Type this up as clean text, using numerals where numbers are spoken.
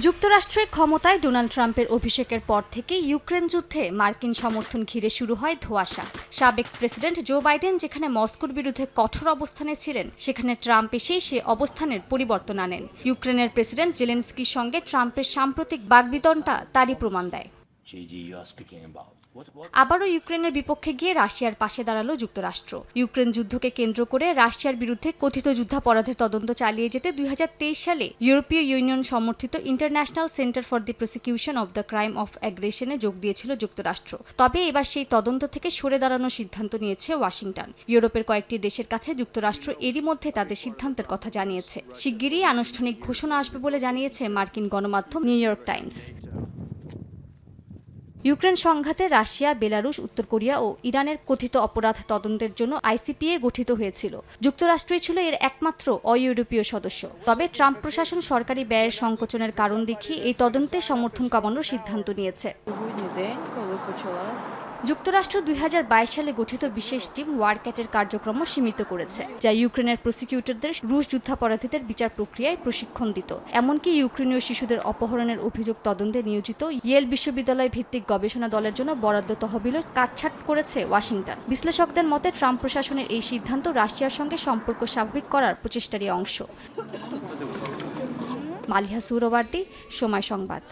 যুক্তরাষ্ট্রের ক্ষমতায় ডোনাল্ড ট্রাম্পের অভিষেকের পর থেকে ইউক্রেন যুদ্ধে মার্কিন সমর্থন ঘিরে শুরু হয় ধোঁয়াশা। সাবেক প্রেসিডেন্ট জো বাইডেন যেখানে মস্কোর বিরুদ্ধে কঠোর অবস্থানে ছিলেন, সেখানে ট্রাম্প এসেই সে অবস্থানের পরিবর্তন আনেন। ইউক্রেনের প্রেসিডেন্ট জেলেনস্কির সঙ্গে ট্রাম্পের সাম্প্রতিক বাগবিতণ্ডা তারই প্রমাণ দেয়। আবারও ইউক্রেনের বিপক্ষে গিয়ে রাশিয়ার পাশে দাঁড়ালো যুক্তরাষ্ট্র। ইউক্রেন যুদ্ধকে কেন্দ্র করে রাশিয়ার বিরুদ্ধে কথিত যুদ্ধাপরাধের তদন্ত চালিয়ে যেতে 2023 সালে ইউরোপীয় ইউনিয়ন সমর্থিত international centre for the prosecution of the crime of অ্যাগ্রেশনে যোগ দিয়েছিল যুক্তরাষ্ট্র। তবে এবার সেই তদন্ত থেকে সরে দাঁড়ানোর সিদ্ধান্ত নিয়েছে ওয়াশিংটন। ইউরোপের কয়েকটি দেশের কাছে যুক্তরাষ্ট্র এরই মধ্যে তাদের সিদ্ধান্তের কথা জানিয়েছে। শিগগিরই আনুষ্ঠানিক ঘোষণা আসবে বলে জানিয়েছে মার্কিন গণমাধ্যম নিউ ইয়র্ক টাইমস। ইউক্রেন সংঘাতে রাশিয়া, বেলারুশ, উত্তর কোরিয়া ও ইরানের কথিত অপরাধ তদন্তের জন্য আইসিপিএ গঠিত হয়েছিল। যুক্তরাষ্ট্রই ছিল এর একমাত্র অইউরোপীয় সদস্য। তবে ট্রাম্প প্রশাসন সরকারি ব্যয়ের সংকোচনের কারণ দেখিয়ে এই তদন্তে সমর্থন কমানোর সিদ্ধান্ত নিয়েছে। যুক্তরাষ্ট্র 2022 সালে গঠিত বিশেষ টিম ওয়ারক্যাটের কার্যক্রম সীমিত করেছে, যা ইউক্রেনের প্রসিকিউটরদের রুশ যুদ্ধাপরাধীদের বিচার প্রক্রিয়ায় প্রশিক্ষণ দিত। এমনকি ইউক্রেনীয় শিশুদের অপহরণের অভিযোগ তদন্তে নিয়োজিত ইয়েল বিশ্ববিদ্যালয় ভিত্তিক গবেষণা দলের জন্য বরাদ্দ তহবিলও কাটছাঁট করেছে ওয়াশিংটন। বিশ্লেষকদের মতে ট্রাম্প প্রশাসনের এই সিদ্ধান্ত রাশিয়ার সঙ্গে সম্পর্ক স্বাভাবিক করার প্রচেষ্টারই অংশ। মালিহা সুহরাওয়ার্দী, সময় সংবাদ।